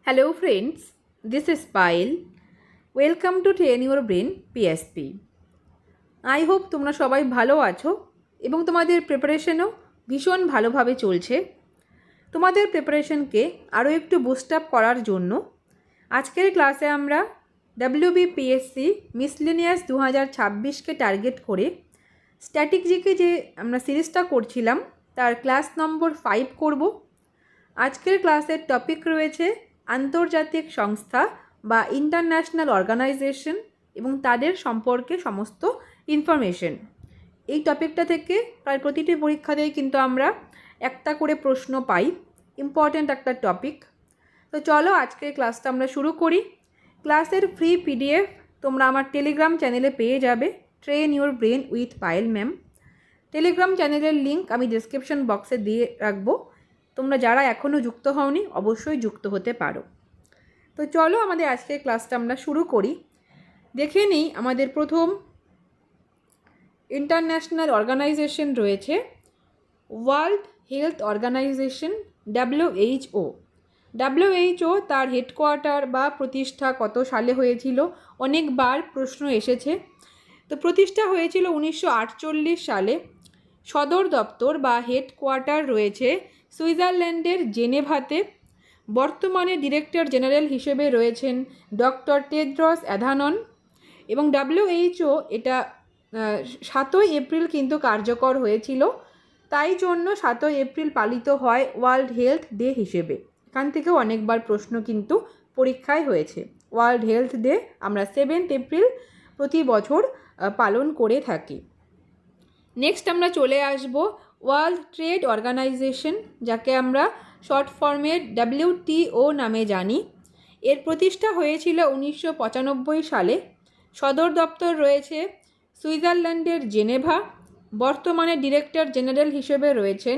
Hello friends, this is Payal. Welcome to Train Your Brain PSP. I hope তোমরা সবাই ভালো আছো এবং তোমাদের প্রিপারেশনও ভীষণ ভালোভাবে চলছে। তোমাদের প্রিপারেশনকে আরও একটু বুস্ট আপ করার জন্য আজকের ক্লাসে আমরা WBPSC মিসলেনিয়াস 2026কে টার্গেট করে স্ট্যাটিক জিকে যে আমরা সিরিজটা করছিলাম তার ক্লাস নম্বর 5 করব। আজকের ক্লাসের টপিক রয়েছে আন্তর্জাতিক সংস্থা বা ইন্টারন্যাশনাল অর্গানাইজেশন এবং তাদের সম্পর্কে সমস্ত ইনফরমেশন। এই টপিকটা থেকে প্রায় প্রতিটি পরীক্ষাতেই কিন্তু আমরা একটা করে প্রশ্ন পাই, ইম্পর্ট্যান্ট একটা টপিক। তো চলো আজকের ক্লাসটা আমরা শুরু করি। ক্লাসের ফ্রি পিডিএফ তোমরা আমার টেলিগ্রাম চ্যানেলে পেয়ে যাবে, train your brain with Payel ma'am. Telegram চ্যানেলের লিঙ্ক আমি ডেসক্রিপশন বক্সে দিয়ে রাখবো। তোমরা যারা এখনও যুক্ত হওনি অবশ্যই যুক্ত হতে পারো। তো চলো আমাদের আজকের ক্লাসটা আমরা শুরু করি। দেখে নিই আমাদের প্রথম ইন্টারন্যাশনাল অর্গানাইজেশন রয়েছে world health organisation WHO। WHO তার হেডকোয়ার্টার বা প্রতিষ্ঠা কত সালে হয়েছিল, অনেকবার প্রশ্ন এসেছে। তো প্রতিষ্ঠা হয়েছিল 1948 সালে। সদর দপ্তর বা হেডকোয়ার্টার রয়েছে সুইজারল্যান্ডের জেনেভাতে। বর্তমানে ডিরেক্টর জেনারেল হিসেবে রয়েছেন ডক্টর টেড্রস অ্যাধানন এবং WHO এটা 7ই এপ্রিল কিন্তু কার্যকর হয়েছিল, তাই জন্য 7ই এপ্রিল পালিত হয় ওয়ার্ল্ড হেলথ ডে হিসেবে। এখান থেকেও অনেকবার প্রশ্ন কিন্তু পরীক্ষায় হয়েছে। ওয়ার্ল্ড হেলথ ডে আমরা 7th এপ্রিল প্রতি বছর পালন করে থাকি। নেক্সট আমরা চলে আসব ওয়ার্ল্ড ট্রেড অর্গানাইজেশন, যাকে আমরা শর্ট ফর্মে WTO নামে জানি। এর প্রতিষ্ঠা হয়েছিল 1995 সালে। সদর দপ্তর রয়েছে সুইজারল্যান্ডের জেনেভা। বর্তমানে ডিরেক্টর জেনারেল হিসেবে রয়েছেন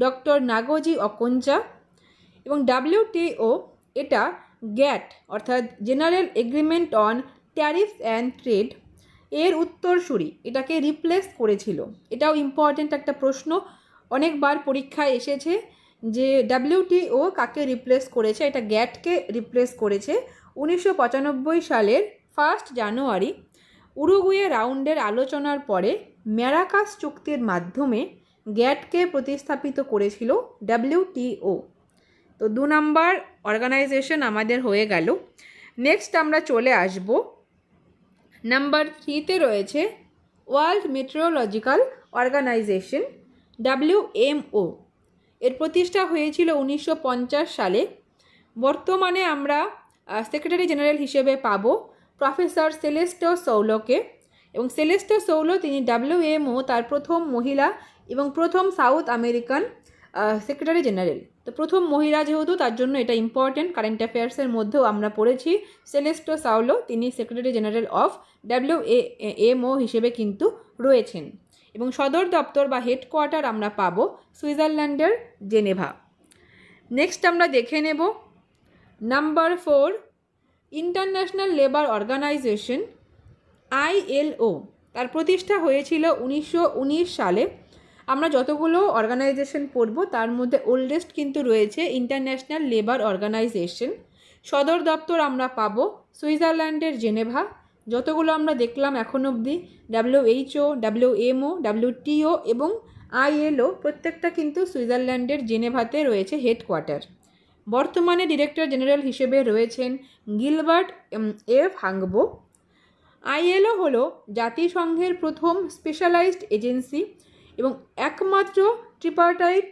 ডক্টর নাগোজি অকোঞ্জা এবং WTO এটা গ্যাট অর্থাৎ general agreement on tariffs and trade এর উত্তরসূরি, এটাকে রিপ্লেস করেছিল। এটাও ইম্পর্ট্যান্ট একটা প্রশ্ন, অনেকবার পরীক্ষায় এসেছে যে WTO কাকে রিপ্লেস করেছে। এটা গ্যাটকে রিপ্লেস করেছে 1995 সালের 1 জানুয়ারি। উরুগুয়ে রাউন্ডের আলোচনার পরে ম্যারাকাস চুক্তির মাধ্যমে গ্যাটকে প্রতিস্থাপিত করেছিল WTO। তো 2 নম্বর অর্গানাইজেশন আমাদের হয়ে গেল। নেক্সট আমরা চলে আসব নাম্বার 3তে রয়েছে ওয়ার্ল্ড মেট্রোলজিক্যাল অর্গানাইজেশন WMO। এর প্রতিষ্ঠা হয়েছিল 1950 সালে। বর্তমানে আমরা সেক্রেটারি জেনারেল হিসেবে পাব প্রফেসর সেলেস্টো সৌলোকে এবং সেলেস্টো সৌলো তিনি WMO তার প্রথম মহিলা এবং প্রথম সাউথ আমেরিকান সেক্রেটারি জেনারেল। তো প্রথম মহিলা যেহেতু, তার জন্য এটা ইম্পর্ট্যান্ট, কারেন্ট অ্যাফেয়ার্সের মধ্যেও আমরা পড়েছি সেলেস্টো সৌলো তিনি সেক্রেটারি জেনারেল অফ WMO হিসেবে কিন্তু রয়েছেন এবং সদর দপ্তর বা হেডকোয়ার্টার আমরা পাবো সুইজারল্যান্ডের জেনেভা। নেক্সট আমরা দেখে নেব number 4 international labour organisation ILO। তার প্রতিষ্ঠা হয়েছিল 1919 সালে। আমরা যতগুলো অর্গানাইজেশন পড়ব তার মধ্যে ওল্ডেস্ট কিন্তু রয়েছে ইন্টারন্যাশনাল লেবার অর্গানাইজেশন। সদর দপ্তর আমরা পাবো সুইজারল্যান্ডের জেনেভা। যতগুলো আমরা দেখলাম এখন অবধি WHO, WMO, WTO এবং ILO প্রত্যেকটা কিন্তু সুইজারল্যান্ডের জেনেভাতে রয়েছে হেডকোয়ার্টার। বর্তমানে ডিরেক্টর জেনারেল হিসেবে রয়েছেন গিলবার্ট F. হাংবো। ILO হলো জাতিসংঘের প্রথম স্পেশালাইজড এজেন্সি এবং একমাত্র ট্রিপার্টাইট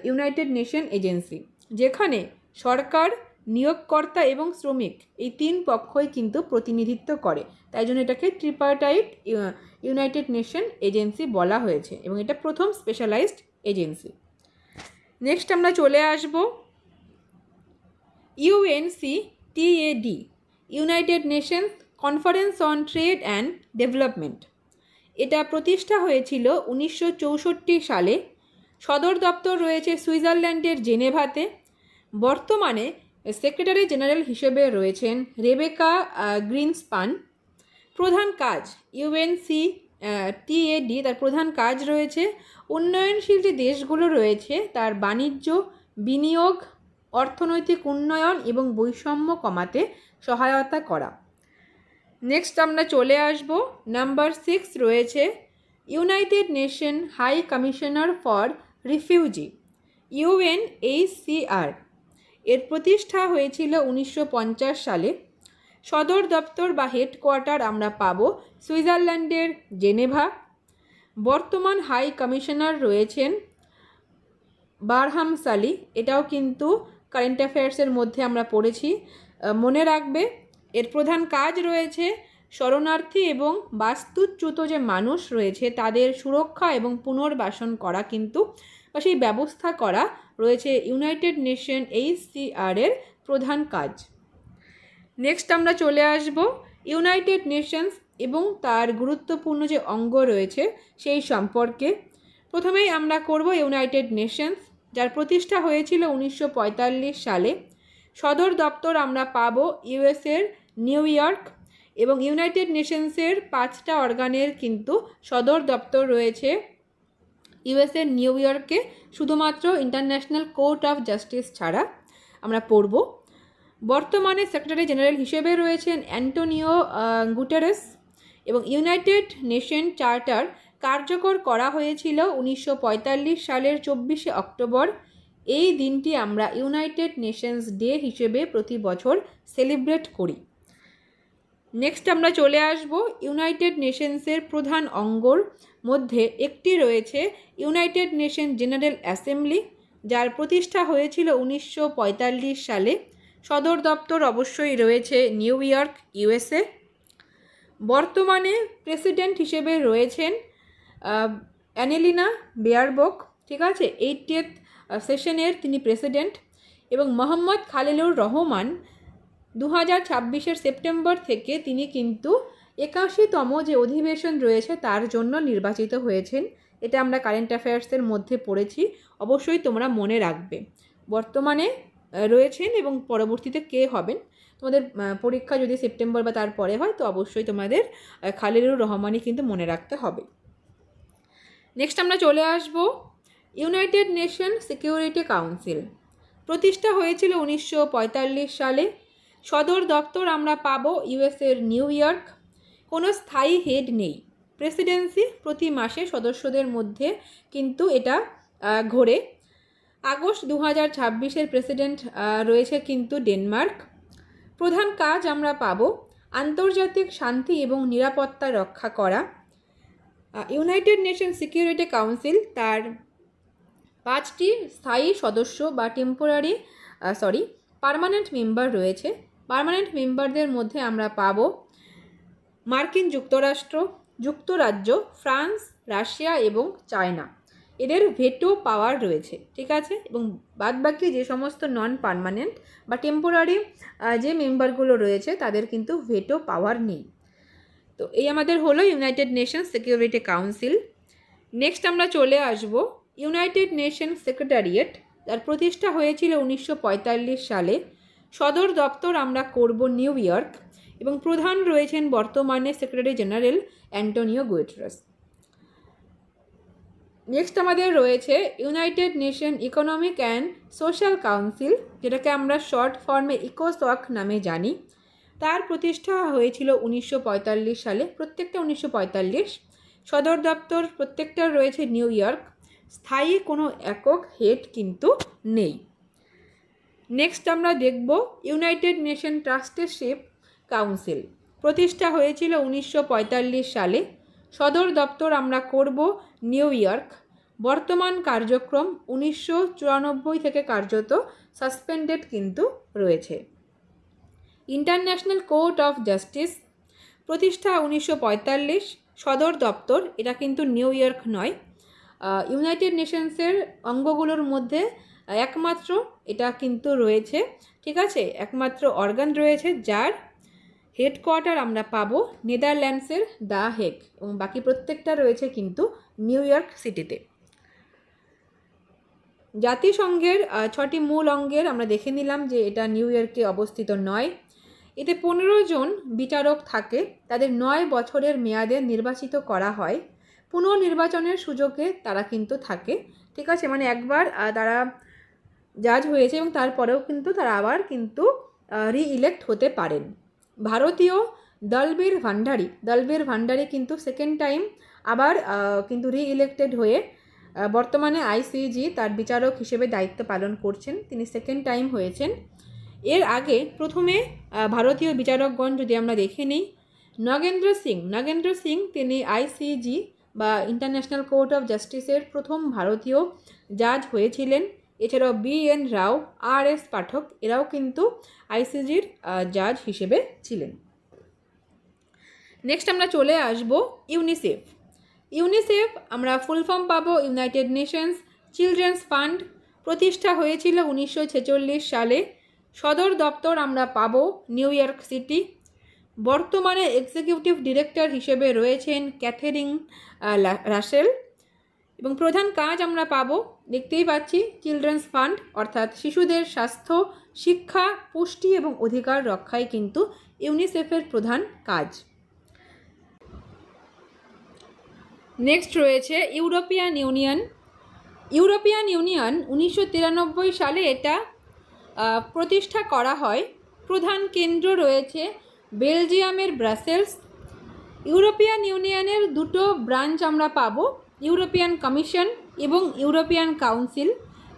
ইউনাইটেড নেশন এজেন্সি, যেখানে সরকার, নিয়োগকর্তা এবং শ্রমিক এই 3 পক্ষই কিন্তু প্রতিনিধিত্ব করে। তাই জন্য এটাকে ট্রিপার্টাইট ইউনাইটেড নেশন এজেন্সি বলা হয়েছে এবং এটা প্রথম স্পেশালাইজড এজেন্সি। নেক্সট আমরা চলে আসব UNCTAD, United Nations conference on trade and development. এটা প্রতিষ্ঠা হয়েছিল 1964 সালে। সদর দপ্তর রয়েছে সুইজারল্যান্ডের জেনেভাতে। বর্তমানে সেক্রেটারি জেনারেল হিসেবে রয়েছেন রেবেকা গ্রিনস্পান। প্রধান কাজ UNCTAD তার প্রধান কাজ রয়েছে উন্নয়নশীল যে দেশগুলো রয়েছে তার বাণিজ্য, বিনিয়োগ, অর্থনৈতিক উন্নয়ন এবং বৈষম্য কমাতে সহায়তা করা। নেক্সট আমরা চলে আসব, নাম্বার 6 রয়েছে United Nation high commissioner for refugee, UNHCR। এর প্রতিষ্ঠা হয়েছিল 1950 সালে। সদর দপ্তর বা হেডকোয়ার্টার আমরা পাবো সুইজারল্যান্ডের জেনেভা। বর্তমান হাই কমিশনার রয়েছেন বারহাম সালি, এটাও কিন্তু কারেন্ট অ্যাফেয়ার্সের মধ্যে আমরা পড়েছি, মনে রাখবে। এর প্রধান কাজ রয়েছে শরণার্থী এবং বাস্তুচ্যুত যে মানুষ রয়েছে তাদের সুরক্ষা এবং পুনর্বাসন করা, কিন্তু বা সেই ব্যবস্থা করা রয়েছে ইউনাইটেড নেশন HCR এর প্রধান কাজ। নেক্সট আমরা চলে আসব ইউনাইটেড নেশনস এবং তার গুরুত্বপূর্ণ যে অঙ্গ রয়েছে সেই সম্পর্কে। প্রথমেই আমরা করব ইউনাইটেড নেশনস, যার প্রতিষ্ঠা হয়েছিল 1945 সালে। সদর দপ্তর আমরা পাবো ইউএসের নিউ ইয়র্ক, এবং ইউনাইটেড নেশনসের 5টা অর্গানের কিন্তু সদর দপ্তর রয়েছে ইউএসের নিউ ইয়র্কে, শুধুমাত্র ইন্টারন্যাশনাল কোর্ট অফ জাস্টিস ছাড়া। আমরা পড়ব। বর্তমানে সেক্রেটারি জেনারেল হিসেবে রয়েছেন অ্যান্টোনিও গুটেরেস, এবং ইউনাইটেড নেশন চার্টার কার্যকর করা হয়েছিল 1945 সালের 24শে অক্টোবর। এই দিনটি আমরা ইউনাইটেড নেশনস ডে হিসেবে প্রতি বছর সেলিব্রেট করি। নেক্সট আমরা চলে আসব ইউনাইটেড নেশনসের প্রধান অঙ্গর মধ্যে একটি রয়েছে ইউনাইটেড নেশন জেনারেল অ্যাসেম্বলি, যার প্রতিষ্ঠা হয়েছিল 1945 সালে। সদর দপ্তর অবশ্যই রয়েছে নিউ ইয়র্ক, USA। বর্তমানে প্রেসিডেন্ট হিসেবে রয়েছেন অ্যানেলিনা বেয়ারবক, ঠিক আছে, 80th সেশনের তিনি প্রেসিডেন্ট। এবং মোহাম্মদ খালিলুর রহমান 2026 সেপ্টেম্বর থেকে তিনি কিন্তু 81তম যে অধিবেশন রয়েছে তার জন্য নির্বাচিত হয়েছেন। এটা আমরা কারেন্ট অ্যাফেয়ার্সের মধ্যে পড়েছি, অবশ্যই তোমরা মনে রাখবে। বর্তমানে রয়েছেন এবং পরবর্তীতে কে হবেন, তোমাদের পরীক্ষা যদি সেপ্টেম্বর বা তারপরে হয় তো অবশ্যই তোমাদের খালিলুর রহমানই কিন্তু মনে রাখতে হবে। নেক্সট আমরা চলে আসব ইউনাইটেড নেশন সিকিউরিটি কাউন্সিল। প্রতিষ্ঠা হয়েছিল 1945 সালে। সদর দপ্তর আমরা পাবো ইউএসের নিউ ইয়র্ক। কোনো স্থায়ী হেড নেই। প্রেসিডেন্সি প্রতি মাসে সদস্যদের মধ্যে কিন্তু এটা ঘোরে। আগস্ট 2026 প্রেসিডেন্ট রয়েছে কিন্তু ডেনমার্ক। প্রধান কাজ আমরা পাবো আন্তর্জাতিক শান্তি এবং নিরাপত্তা রক্ষা করা। ইউনাইটেড নেশন সিকিউরিটি কাউন্সিল তার 5টি স্থায়ী সদস্য বা পার্মানেন্ট মেম্বার রয়েছে। পার্মানেন্ট মেম্বারদের মধ্যে আমরা পাবো মার্কিন যুক্তরাষ্ট্র, যুক্তরাজ্য, ফ্রান্স, রাশিয়া এবং চায়না। এদের ভেটো পাওয়ার রয়েছে, ঠিক আছে। এবং বাদবাকি যে সমস্ত নন পার্মানেন্ট বা টেম্পোরারি যে মেম্বারগুলো রয়েছে তাদের কিন্তু ভেটো পাওয়ার নেই। তো এই আমাদের হলো United nation security council. Next আমরা চলে আসব ইউনাইটেড নেশন সেক্রেটারিয়েট, যার প্রতিষ্ঠা হয়েছিল 1945 সালে। সদর দপ্তর আমরা করব নিউ ইয়র্ক, এবং প্রধান রয়েছেন বর্তমানে secretary general Antonio Guterres. Next আমাদের রয়েছে United nation economic and social council, যেটাকে আমরা শর্ট ফর্মে ইকোসক নামে জানি। তার প্রতিষ্ঠা হয়েছিল 1945 সালে, প্রত্যেকটা 1945। সদর দপ্তর প্রত্যেকটার রয়েছে নিউ ইয়র্ক। স্থায়ী কোনো একক হেড কিন্তু নেই। নেক্সট আমরা দেখব ইউনাইটেড নেশন ট্রাস্টিশিপ কাউন্সিল। প্রতিষ্ঠা হয়েছিল 1945 সালে। সদর দপ্তর আমরা করব নিউ ইয়র্ক। বর্তমান কার্যক্রম 1994 থেকে কার্যত সাসপেন্ডেড কিন্তু রয়েছে। ইন্টারন্যাশনাল কোর্ট অফ জাস্টিস প্রতিষ্ঠা 1945। সদর দপ্তর এটা কিন্তু নিউ ইয়র্ক নয়। ইউনাইটেড নেশনসের অঙ্গগুলোর মধ্যে একমাত্র এটা কিন্তু রয়েছে, ঠিক আছে, একমাত্র অর্গান রয়েছে যার হেডকোয়ার্টার আমরা পাবো নেদারল্যান্ডসের দ্য হেগ, এবং বাকি প্রত্যেকটা রয়েছে কিন্তু নিউ ইয়র্ক সিটিতে। জাতিসংঘের 6টি মূল অঙ্গের আমরা দেখে নিলাম যে এটা নিউ ইয়র্কে অবস্থিত নয়। এতে 15 জন বিচারক থাকে, তাদের 9 বছরের মেয়াদে নির্বাচিত করা হয়। পুনর্নির্বাচনের সুযোগে তারা কিন্তু থাকে, ঠিক আছে, মানে একবার তারা জাজ হয়েছে এবং তারপরেও কিন্তু তারা আবার কিন্তু রিইলেক্ট হতে পারেন। ভারতীয় দলবীর ভান্ডারী কিন্তু সেকেন্ড টাইম আবার কিন্তু রিইলেক্টেড হয়ে বর্তমানে আইসিজি তার বিচারক হিসেবে দায়িত্ব পালন করছেন। তিনি সেকেন্ড টাইম হয়েছেন। এর আগে প্রথমে ভারতীয় বিচারকগণ যদি আমরা দেখে নিই, নগেন্দ্র সিং তিনি আইসিজি বা ইন্টারন্যাশনাল কোর্ট অফ জাস্টিসের প্রথম ভারতীয় জাজ হয়েছিলেন। এছাড়াও BN রাও, RS পাঠক এরাও কিন্তু আইসিজির জাজ হিসেবে ছিলেন। নেক্সট আমরা চলে আসব ইউনিসেফ আমরা ফুল ফর্ম পাবো ইউনাইটেড নেশনস চিলড্রেন্স ফান্ড। প্রতিষ্ঠা হয়েছিল 1946 সালে। সদর দপ্তর আমরা পাবো নিউ ইয়র্ক সিটি। বর্তমানে এক্সিকিউটিভ ডিরেক্টর হিসেবে রয়েছেন ক্যাথেরিন রাসেল এবং প্রধান কাজ আমরা পাবো, দেখতেই পাচ্ছি, চিলড্রেন্স ফান্ড অর্থাৎ শিশুদের স্বাস্থ্য, শিক্ষা, পুষ্টি এবং অধিকার রক্ষাই কিন্তু ইউনিসেফের প্রধান কাজ। নেক্সট রয়েছে ইউরোপিয়ান ইউনিয়ন 1993 সালে এটা প্রতিষ্ঠা করা হয়। প্রধান কেন্দ্র রয়েছে বেলজিয়ামের ব্রাসেলস। ইউরোপিয়ান ইউনিয়নের দুটো ব্রাঞ্চ আমরা পাবো, ইউরোপিয়ান কমিশন এবং ইউরোপিয়ান কাউন্সিল।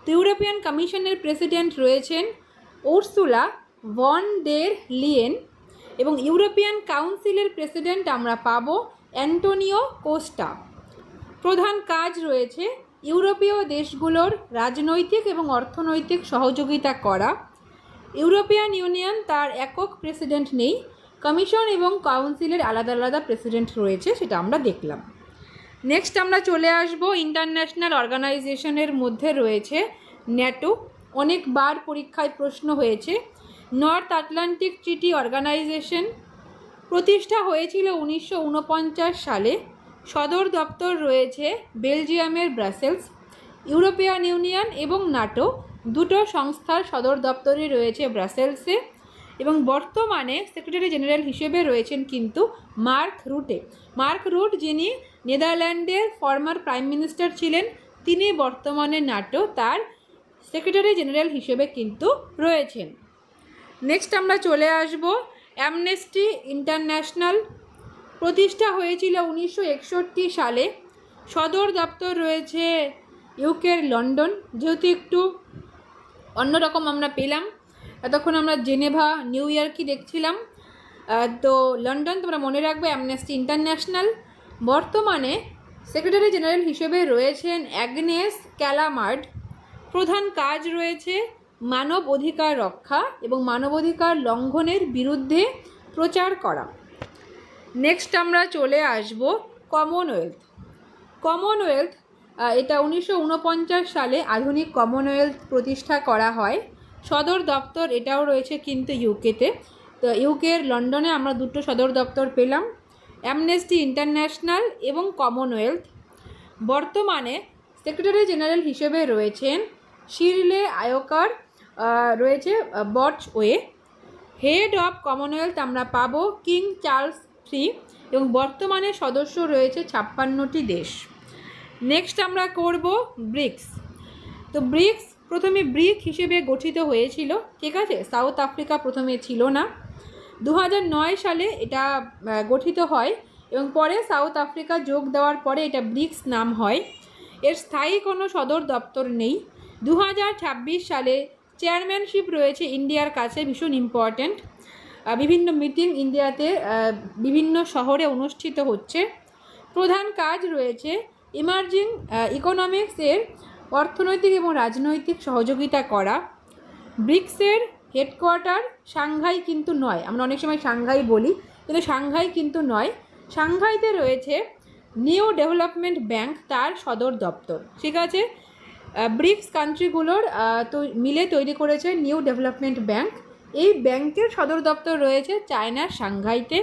তো ইউরোপিয়ান কমিশনের প্রেসিডেন্ট রয়েছেন উর্সুলা ভন ডের লিয়েন এবং ইউরোপিয়ান কাউন্সিলের প্রেসিডেন্ট আমরা পাবো অ্যান্টোনিও কোস্টা। প্রধান কাজ রয়েছে ইউরোপীয় দেশগুলোর রাজনৈতিক এবং অর্থনৈতিক সহযোগিতা করা। ইউরোপিয়ান ইউনিয়ন তার একক প্রেসিডেন্ট নেই, কমিশন এবং কাউন্সিলের আলাদা আলাদা প্রেসিডেন্ট রয়েছে, সেটা আমরা দেখলাম। নেক্সট আমরা চলে আসব ইন্টারন্যাশনাল অর্গানাইজেশনের মধ্যে রয়েছে ন্যাটো। অনেকবার পরীক্ষায় প্রশ্ন হয়েছে। নর্থ আটলান্টিক ট্রিটি অর্গানাইজেশন প্রতিষ্ঠা হয়েছিল 1949 সালে। সদর দপ্তর রয়েছে বেলজিয়ামের ব্রাসেলস। ইউরোপিয়ান ইউনিয়ন এবং ন্যাটো দুটো সংস্থার সদর দপ্তরই রয়েছে ব্রাসেলসে এবং বর্তমানে সেক্রেটারি জেনারেল হিসেবে রয়েছেন কিন্তু মার্ক রুট যিনি নেদারল্যান্ডের ফর্মার প্রাইম মিনিস্টার ছিলেন, তিনি বর্তমানে ন্যাটো তার সেক্রেটারি জেনারেল হিসেবে কিন্তু রয়েছেন। নেক্সট আমরা চলে আসব অ্যামনেস্টি ইন্টারন্যাশনাল। প্রতিষ্ঠা হয়েছিল 1961 সালে। সদর দপ্তর রয়েছে ইউকের লন্ডন। যেহেতু একটু অন্যরকম আমরা পেলাম, এতক্ষণ আমরা জেনেভা, নিউ ইয়র্কই দেখছিলাম, তো লন্ডন তোমরা মনে রাখবে অ্যামনেস্টি ইন্টারন্যাশনাল। বর্তমানে সেক্রেটারি জেনারেল হিসেবে রয়েছেন অ্যাগনেস ক্যালামার্ড। প্রধান কাজ রয়েছে মানব অধিকার রক্ষা এবং মানবাধিকার লঙ্ঘনের বিরুদ্ধে প্রচার করা। নেক্সট আমরা চলে আসব কমনওয়েলথ। এটা 1949 সালে আধুনিক কমনওয়েলথ প্রতিষ্ঠা করা হয়। সদর দপ্তর এটাও রয়েছে কিন্তু ইউকেতে। তো ইউকের লন্ডনে আমরা দুটো সদর দপ্তর পেলাম, অ্যামনেস্টি ইন্টারন্যাশনাল এবং কমনওয়েলথ। বর্তমানে সেক্রেটারি জেনারেল হিসেবে রয়েছেন শিরলে আয়োকার, রয়েছে বটসওয়ে। হেড অফ কমনওয়েলথ আমরা পাবো কিং চার্লস III এবং বর্তমানে সদস্য রয়েছে 56টি দেশ। নেক্সট আমরা করব ব্রিক্স। তো ব্রিক্স প্রথমে ব্রিক হিসেবে গঠিত হয়েছিল, ঠিক আছে, সাউথ আফ্রিকা প্রথমে ছিল না। 2009 সালে এটা গঠিত হয় এবং পরে সাউথ আফ্রিকা যোগ দেওয়ার পরে এটা ব্রিক্স নাম হয়। এর স্থায়ী কোনো সদর দপ্তর নেই। 2026 সালে চেয়ারম্যানশিপ রয়েছে ইন্ডিয়ার কাছে, ভীষণ ইম্পর্ট্যান্ট। বিভিন্ন মিটিং ইন্ডিয়াতে বিভিন্ন শহরে অনুষ্ঠিত হচ্ছে। প্রধান কাজ রয়েছে ইমার্জিং ইকোনমিক্সের অর্থনৈতিক এবং রাজনৈতিক সহযোগিতা করা। ব্রিক্সের হেডকোয়ার্টার সাংঘাই কিন্তু নয়, আমরা অনেক সময় সাংঘাই বলি কিন্তু সাংঘাই কিন্তু নয়। সাংঘাইতে রয়েছে নিউ ডেভেলপমেন্ট ব্যাংক, তার সদর দপ্তর, ঠিক আছে। ব্রিক্স কান্ট্রিগুলোর মিলে তৈরি করেছে নিউ ডেভেলপমেন্ট ব্যাংক। এই ব্যাংকের সদর দপ্তর রয়েছে চায়নার সাংঘাইতে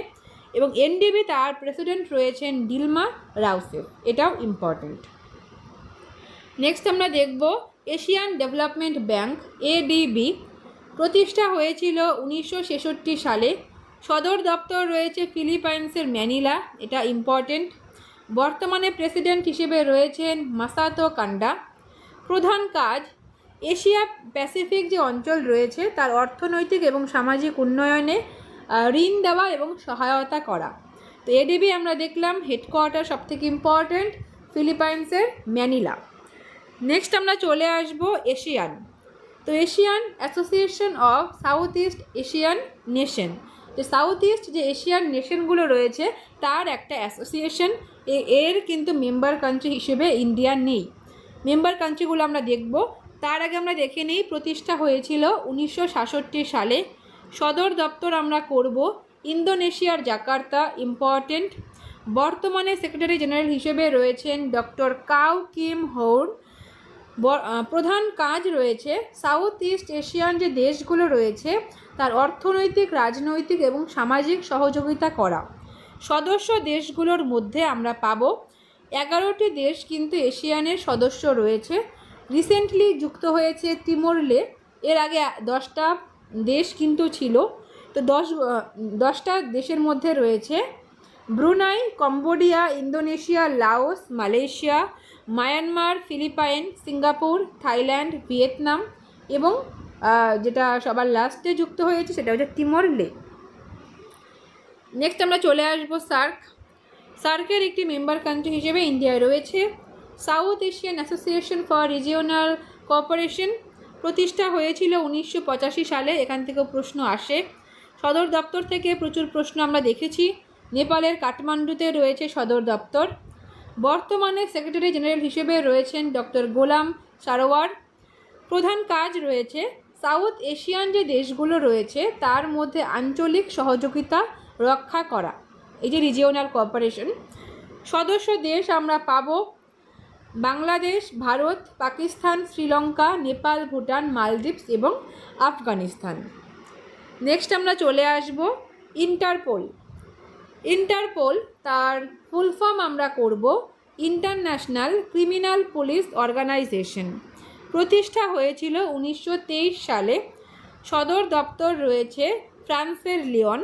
এবং এনডিবি তার প্রেসিডেন্ট রয়েছেন ডিলমা রাউসেফ, এটাও ইম্পর্ট্যান্ট। নেক্সট আমরা দেখব এশিয়ান ডেভেলপমেন্ট ব্যাংক ADB। প্রতিষ্ঠা হয়েছিল 1966 সালে। সদর দপ্তর রয়েছে ফিলিপাইন্সের ম্যানিলা, এটা ইম্পর্ট্যান্ট। বর্তমানে প্রেসিডেন্ট হিসেবে রয়েছেন মাসাতো কান্ডা। প্রধান কাজ এশিয়া প্যাসিফিক যে অঞ্চল রয়েছে তার অর্থনৈতিক এবং সামাজিক উন্নয়নে ঋণ দেওয়া এবং সহায়তা করা। তো এডিবি আমরা দেখলাম হেডকোয়ার্টার সবথেকে ইম্পর্ট্যান্ট ফিলিপাইন্সের ম্যানিলা। নেক্সট আমরা চলে আসব এশিয়ান। তো Asian association of south east Asian nation, যে সাউথ ইস্ট যে এশিয়ান নেশনগুলো রয়েছে তার একটা অ্যাসোসিয়েশন, এর কিন্তু মেম্বার কান্ট্রি হিসেবে ইন্ডিয়া নেই। মেম্বার কান্ট্রিগুলো আমরা দেখব, তার আগে আমরা দেখে নিই প্রতিষ্ঠা হয়েছিল 1966 সালে। সদর দপ্তর আমরা করব ইন্দোনেশিয়ার জাকার্তা, ইম্পর্টেন্ট। বর্তমানে সেক্রেটারি জেনারেল হিসেবে রয়েছেন ডক্টর কাউ কিম হোন। প্রধান কাজ রয়েছে সাউথ ইস্ট এশিয়ান যে দেশগুলো রয়েছে তার অর্থনৈতিক, রাজনৈতিক এবং সামাজিক সহযোগিতা করা। সদস্য দেশগুলোর মধ্যে আমরা পাব 11টি দেশ কিন্তু এশিয়ানের সদস্য রয়েছে। রিসেন্টলি যুক্ত হয়েছে তিমোরলে, এর আগে 10টা দেশ কিন্তু ছিল। তো 10টা দেশের মধ্যে রয়েছে Brunei, Cambodia, Indonesia, Laos, Malaysia, Myanmar, Philippine, Singapore, Thailand, Vietnam এবং যেটা সবার লাস্টে যুক্ত হয়েছে সেটা হচ্ছে তিমোরলে। নেক্সট আমরা চলে আসব সার্ক। সার্কের একটি মেম্বার কান্ট্রি হিসেবে ইন্ডিয়া রয়েছে। South Asian association for regional cooperation প্রতিষ্ঠা হয়েছিল 1985 সালে, এখান থেকেও প্রশ্ন আসে। সদর দপ্তর থেকে প্রচুর প্রশ্ন আমরা দেখেছি। নেপালের কাঠমান্ডুতে রয়েছে সদর দপ্তর। বর্তমানে সেক্রেটারি জেনারেল হিসেবে রয়েছেন ডক্টর গোলাম সারোয়ার। প্রধান কাজ রয়েছে সাউথ এশিয়ান যে দেশগুলো রয়েছে তার মধ্যে আঞ্চলিক সহযোগিতা রক্ষা করা, এই যে রিজিওনাল কোঅপারেশন। সদস্য দেশ আমরা পাব বাংলাদেশ, ভারত, পাকিস্তান, শ্রীলঙ্কা, নেপাল, ভুটান, মালদ্বীপ এবং আফগানিস্তান। নেক্সট আমরা চলে আসব ইন্টারপোল। ইন্টারপোল তার ফুল ফর্ম আমরা করব ইন্টারন্যাশনাল ক্রিমিনাল পুলিশ অর্গানাইজেশন। প্রতিষ্ঠা হয়েছিল 1923 সালে। সদর দপ্তর রয়েছে ফ্রান্সের লিওন।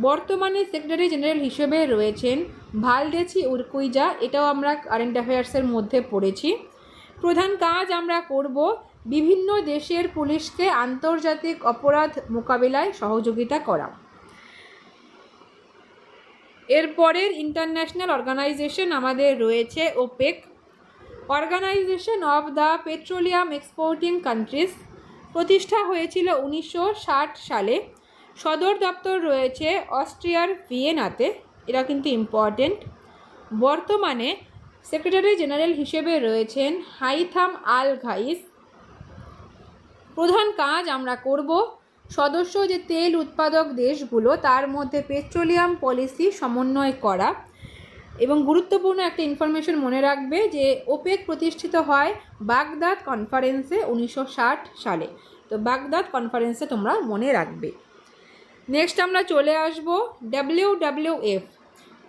বর্তমানে সেক্রেটারি জেনারেল হিসেবে রয়েছেন ভালডেছি উরকুইজা, এটাও আমরা কারেন্ট অ্যাফেয়ার্সের মধ্যে পড়েছি। প্রধান কাজ আমরা করব বিভিন্ন দেশের পুলিশকে আন্তর্জাতিক অপরাধ মোকাবিলায় সহযোগিতা করা। এরপরের ইন্টারন্যাশনাল অর্গানাইজেশন আমাদের রয়েছে OPEC, organisation of the petroleum exporting countries. প্রতিষ্ঠা হয়েছিল 1960 সালে। সদর দপ্তর রয়েছে অস্ট্রিয়ার ভিয়েনাতে, এটা কিন্তু ইম্পর্টেন্ট। বর্তমানে সেক্রেটারি জেনারেল হিসেবে রয়েছেন হাইথাম আল ঘাইস। প্রধান কাজ আমরা করব সদস্য যে তেল উৎপাদক দেশগুলো তার মধ্যে পেট্রোলিয়াম পলিসি সমন্বয় করা। এবং গুরুত্বপূর্ণ একটা ইনফরমেশন মনে রাখবে যে ওপেক প্রতিষ্ঠিত হয় বাগদাদ কনফারেন্সে 1960 সালে। তো বাগদাদ কনফারেন্সে তোমরা মনে রাখবে। নেক্সট আমরা চলে আসব WWF,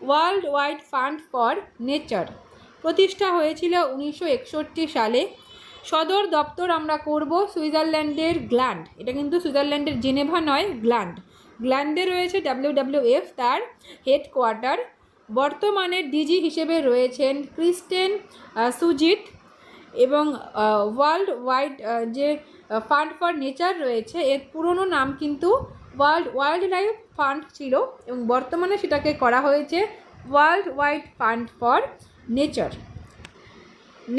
world wide fund for nature. প্রতিষ্ঠা হয়েছিল 1961 সালে। সদর দপ্তর আমরা করব সুইজারল্যান্ডের গ্ল্যান্ড, এটা কিন্তু সুইজারল্যান্ডের জেনেভা নয়, গ্ল্যান্ডে রয়েছে WWF, তার হেডকোয়ার্টার। বর্তমানে ডিজি হিসেবে রয়েছেন ক্রিস্টেন সুজিত। এবং ওয়ার্ল্ড ওয়াইড যে ফান্ড ফর নেচার রয়েছে এর পুরনো নাম কিন্তু ওয়াইল্ড লাইফ ফান্ড ছিল এবং বর্তমানে সেটাকে করা হয়েছে world wide fund for nature.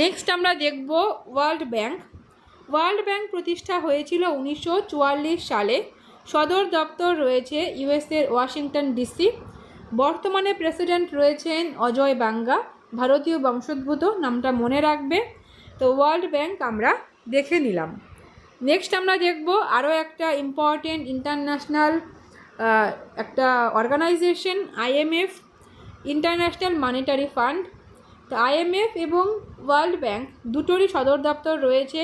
Next আমরা দেখব ওয়ার্ল্ড ব্যাংক। ওয়ার্ল্ড ব্যাংক প্রতিষ্ঠা হয়েছিল 1944 সালে। সদর দপ্তর রয়েছে ইউএসের ওয়াশিংটন ডিসি। বর্তমানে প্রেসিডেন্ট রয়েছেন অজয় বাঙ্গা, ভারতীয় বংশোদ্ভূত, নামটা মনে রাখবে। তো ওয়ার্ল্ড ব্যাংক আমরা দেখে নিলাম। নেক্সট আমরা দেখব আরও একটা ইম্পর্টেন্ট ইন্টারন্যাশনাল একটা organisation, IMF, international monetary fund. তো IMF এবং ওয়ার্ল্ড ব্যাংক দুটোরই সদর দপ্তর রয়েছে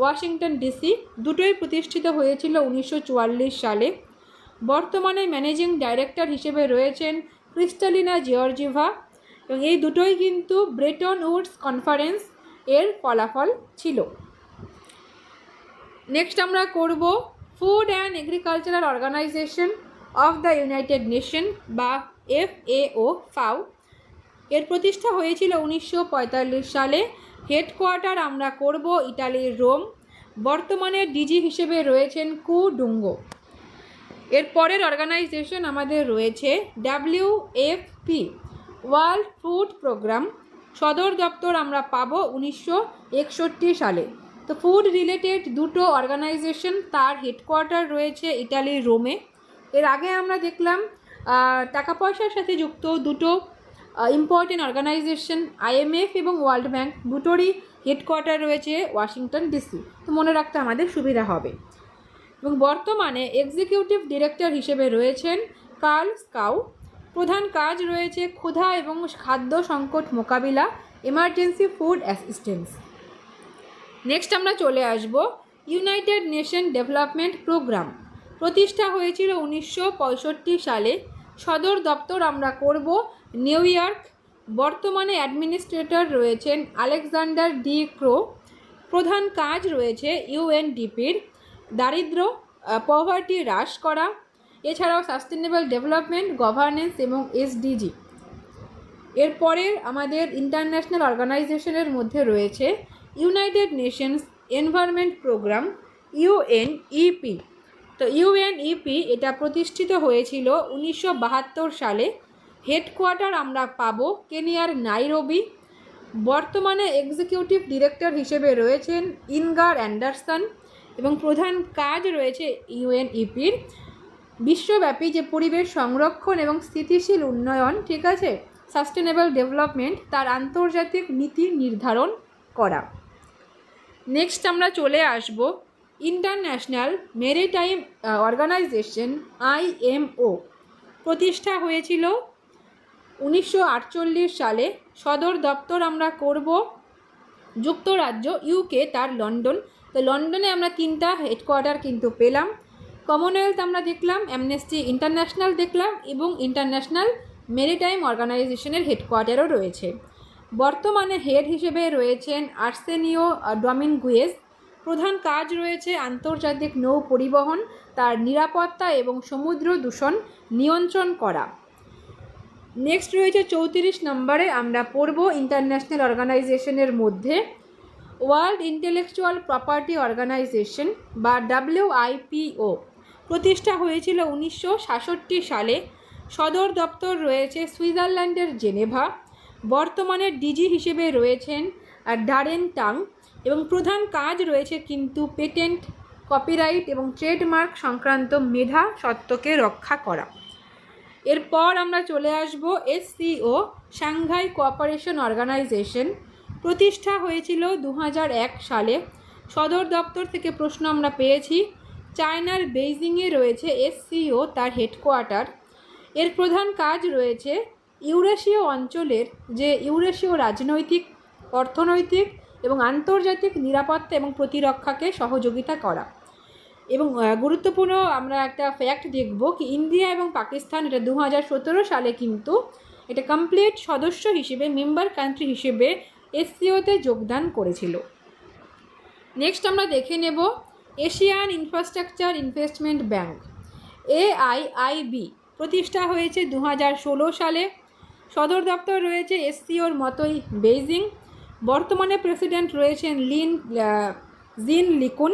ওয়াশিংটন ডিসি। দুটোই প্রতিষ্ঠিত হয়েছিল 1944 সালে। বর্তমানে ম্যানেজিং ডাইরেক্টর হিসেবে রয়েছেন ক্রিস্টালিনা জর্জিভা এবং এই দুটোই কিন্তু ব্রেটন উডস কনফারেন্স এর ফলাফল ছিল। নেক্সট আমরা করব food and agricultural organisation of the United Nation বা FAO, FAO। এর প্রতিষ্ঠা হয়েছিল 1945 সালে। হেডকোয়ার্টার আমরা করব ইটালির রোম। বর্তমানে ডিজি হিসেবে রয়েছেন কু ডুঙ্গো। এর পরের অর্গানাইজেশন আমাদের রয়েছে WFP, ওয়ার্ল্ড ফুড প্রোগ্রাম। সদর দপ্তর আমরা পাবো 1961 সালে। তো ফুড রিলেটেড দুটো অর্গানাইজেশন, তার হেডকোয়ার্টার রয়েছে ইটালির রোমে। এর আগে আমরা দেখলাম টাকা পয়সার সাথে যুক্ত দুটো ইম্পর্টেন্ট অর্গানাইজেশন IMF এবং ওয়ার্ল্ড ব্যাংক, দুটোরই হেডকোয়ার্টার রয়েছে ওয়াশিংটন DC। তো মনে রাখতে আমাদের সুবিধা হবে। এবং বর্তমানে এক্সিকিউটিভ ডিরেক্টর হিসেবে রয়েছেন কার্ল স্কাউ। প্রধান কাজ রয়েছে ক্ষুধা এবং খাদ্য সংকট মোকাবিলা, এমার্জেন্সি ফুড অ্যাসিস্ট্যান্স। নেক্সট আমরা চলে আসব ইউনাইটেড নেশন ডেভেলপমেন্ট প্রোগ্রাম। প্রতিষ্ঠা হয়েছিল 1965 সালে। সদর দপ্তর আমরা করব নিউ ইয়র্ক। বর্তমানে অ্যাডমিনিস্ট্রেটর রয়েছেন আলেকজান্ডার ডি ক্রো। প্রধান কাজ রয়েছে UNDPর দারিদ্র পভার্টি হ্রাস করা, এছাড়াও সাস্টেনেবল ডেভেলপমেন্ট, গভর্নেন্স এবং SDG। এরপরে আমাদের ইন্টারন্যাশনাল অর্গানাইজেশনের মধ্যে রয়েছে United Nations environment programme, UNEP। তো UNEP এটা প্রতিষ্ঠিত হয়েছিল 1972 সালে। হেডকোয়ার্টার আমরা পাবো কেনিয়ার নাইরোবি। বর্তমানে এক্সিকিউটিভ ডিরেক্টর হিসেবে রয়েছেন ইনগার অ্যান্ডারসন এবং প্রধান কাজ রয়েছে UNEPর বিশ্বব্যাপী যে পরিবেশ সংরক্ষণ এবং স্থিতিশীল উন্নয়ন, ঠিক আছে, সাস্টেনেবল ডেভেলপমেন্ট, তার আন্তর্জাতিক নীতি নির্ধারণ করা। নেক্সট আমরা চলে আসব ইন্টারন্যাশনাল মেরিটাইম অর্গানাইজেশন IMO। প্রতিষ্ঠা হয়েছিল 1948 সালে। সদর দপ্তর আমরা করব যুক্তরাজ্য UK, তার লন্ডন। তো লন্ডনে আমরা তিনটা হেডকোয়ার্টার কিন্তু পেলাম। কমনওয়েলথ আমরা দেখলাম, অ্যামনেস্টি ইন্টারন্যাশনাল দেখলাম এবং ইন্টারন্যাশনাল মেরিটাইম অর্গানাইজেশনের হেডকোয়ার্টারও রয়েছে। বর্তমানে হেড হিসেবে রয়েছেন আর্সেনিও ডমিনগুয়েজ। প্রধান কাজ রয়েছে আন্তর্জাতিক নৌ পরিবহন, তার নিরাপত্তা এবং সমুদ্র দূষণ নিয়ন্ত্রণ করা। নেক্সট রয়েছে 34 নম্বরে আমরা পড়ব ইন্টারন্যাশনাল অর্গানাইজেশনের মধ্যে ওয়ার্ল্ড ইন্টেলেকচুয়াল প্রপার্টি অর্গানাইজেশন বা WIPO। প্রতিষ্ঠা হয়েছিল 1966 সালে। সদর দপ্তর রয়েছে সুইজারল্যান্ডের জেনেভা। বর্তমানে ডিজি হিসেবে রয়েছেন ডারেন টাং এবং প্রধান কাজ রয়েছে কিন্তু পেটেন্ট, কপিরাইট এবং ট্রেডমার্ক সংক্রান্ত মেধা সত্ত্বকে রক্ষা করা। এরপর আমরা চলে আসব SCO, সাংঘাই কোঅপারেশন অর্গানাইজেশন। প্রতিষ্ঠা হয়েছিল 2001 সালে। সদর দপ্তর থেকে প্রশ্ন আমরা পেয়েছি। চায়নার বেইজিংয়ে রয়েছে SCO, তার হেডকোয়ার্টার। এর প্রধান কাজ রয়েছে ইউরেশীয় অঞ্চলের যে ইউরেশীয় রাজনৈতিক, অর্থনৈতিক এবং আন্তর্জাতিক নিরাপত্তা এবং প্রতিরক্ষাকে সহযোগিতা করা। এবং গুরুত্বপূর্ণ আমরা একটা ফ্যাক্ট দেখব কি ইন্ডিয়া এবং পাকিস্তান এটা 2017 সালে কিন্তু এটা কমপ্লিট সদস্য হিসেবে, মেম্বার কান্ট্রি হিসেবে SCOতে যোগদান করেছিল। নেক্সট আমরা দেখে নেব Asian infrastructure investment bank, AIIB। প্রতিষ্ঠা হয়েছে 2016 সালে। সদর দপ্তর রয়েছে SCOর মতোই বেইজিং। বর্তমানে প্রেসিডেন্ট রয়েছেন জিন লিকুন।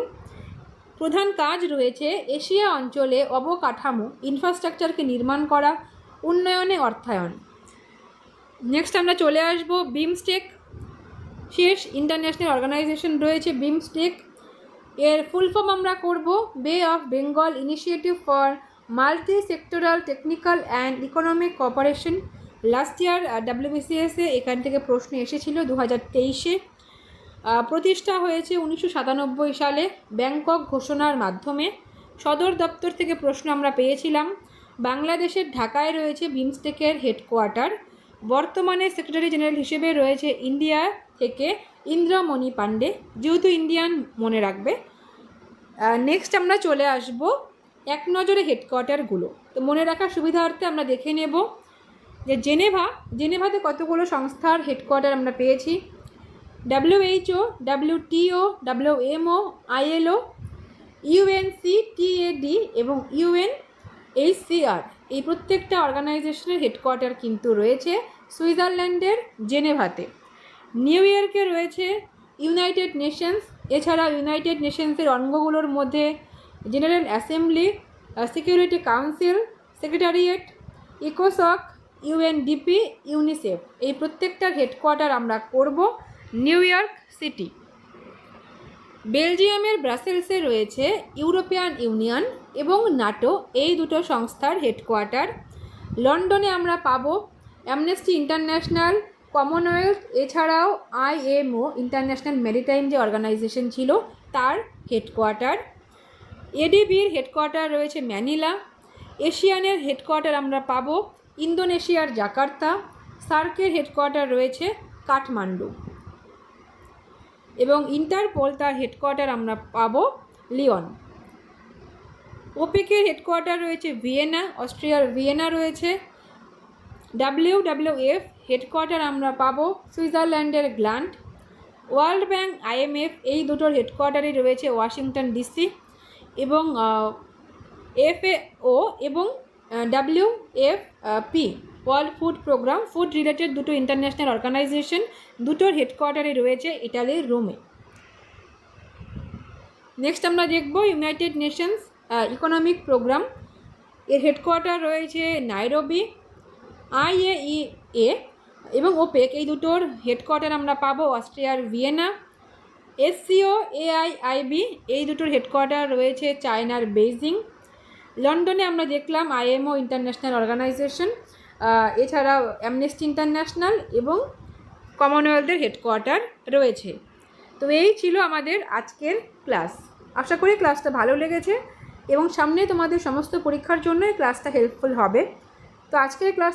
প্রধান কাজ রয়েছে এশিয়া অঞ্চলে অবকাঠামো ইনফ্রাস্ট্রাকচারকে নির্মাণ করা, উন্নয়নে অর্থায়ন। নেক্সট আমরা চলে আসব বিমস্টেক। শেষ ইন্টারন্যাশনাল অর্গানাইজেশন রয়েছে বিমস্টেক। এর ফুল ফর্ম আমরা করব Bay of Bengal Initiative for Multi Sectoral Technical and Economic Cooperation. Last year WBCS-এ এখান থেকে প্রশ্ন এসেছিল 2023-এ। প্রতিষ্ঠা হয়েছে 1997 সালে ব্যাংকক ঘোষণার মাধ্যমে। সদর দপ্তর থেকে প্রশ্ন আমরা পেয়েছিলাম। বাংলাদেশের ঢাকায় রয়েছে বিমস্টেকের হেডকোয়ার্টার। বর্তমানে সেক্রেটারি জেনারেল হিসেবে রয়েছে ইন্ডিয়া থেকে ইন্দ্রমণি পাণ্ডে, যেহেতু ইন্ডিয়ান মনে রাখবে। নেক্সট আমরা চলে আসব এক নজরে হেডকোয়ার্টারগুলো। তো মনে রাখার সুবিধার্থে আমরা দেখে নেব যে জেনেভাতে কতগুলো সংস্থার হেডকোয়ার্টার আমরা পেয়েছি। WHO, WTO, WMO, ILO, UNCTAD এবং UNHCR। এই প্রত্যেকটা অর্গানাইজেশনের হেডকোয়ার্টার কিন্তু রয়েছে সুইজারল্যান্ডের জেনেভাতে। নিউ ইয়র্কে রয়েছে ইউনাইটেড নেশনস এছাড়া ইউনাইটেড নেশনসের অঙ্গগুলোর মধ্যে General Assembly, Security Council, Secretariat, ইকোসক, ইউএনডিপি, ইউনিসেফ, এই প্রত্যেকটার হেডকোয়ার্টার আমরা করব নিউ ইয়র্ক সিটি। বেলজিয়ামের ব্রাসেলসে রয়েছে ইউরোপিয়ান ইউনিয়ন এবং নাটো, এই দুটো সংস্থার হেডকোয়ার্টার। লন্ডনে আমরা পাবো অ্যামনেস্টি ইন্টারন্যাশনাল, কমনওয়েলথ, এছাড়াও আইএমও ইন্টারন্যাশনাল মেরিটাইম যে অর্গানাইজেশন ছিল তার হেডকোয়ার্টার। এডিবির হেডকোয়ার্টার রয়েছে ম্যানিলা। এশিয়ানের হেডকোয়ার্টার আমরা পাবো ইন্দোনেশিয়ার জাকার্তা। সার্কের হেডকোয়ার্টার রয়েছে কাঠমান্ডু এবং ইন্টারপোল তার হেডকোয়ার্টার আমরা পাবো লিওন। ওপেকের হেডকোয়ার্টার রয়েছে ভিয়েনা, অস্ট্রিয়ার ভিয়েনা রয়েছে। WWF হেডকোয়ার্টার আমরা পাবো সুইজারল্যান্ডের গ্ল্যান্ড। ওয়ার্ল্ড ব্যাংক, IMF, এই দুটোর হেডকোয়ার্টারই রয়েছে ওয়াশিংটন ডিসি। এবং FAO এবং WFP, world food programme, food related দুটো ইন্টারন্যাশনাল অর্গানাইজেশন, দুটোর হেডকোয়ার্টারই রয়েছে ইটালির রোমে। নেক্সট আমরা দেখব ইউনাইটেড নেশনস ইকোনমিক প্রোগ্রাম, এর হেডকোয়ার্টার রয়েছে নাইরোবি। IAEA এবং ওপেক, এই দুটোর হেডকোয়ার্টার আমরা পাবো অস্ট্রিয়ার ভিয়েনা। SCO, AIIB, এই দুটোর হেডকোয়ার্টার রয়েছে চায়নার বেইজিং। লন্ডনে আমরা দেখলাম IMO ইন্টারন্যাশনাল অর্গানাইজেশন, এছাড়াও অ্যামনেস্টি ইন্টারন্যাশনাল এবং কমনওয়েলথের হেডকোয়ার্টার রয়েছে। তো এই ছিল আমাদের আজকের ক্লাস। আশা করি ক্লাসটা ভালো লেগেছে এবং সামনে তোমাদের সমস্ত পরীক্ষার জন্য এই ক্লাসটা হেল্পফুল হবে। তো আজকের ক্লাস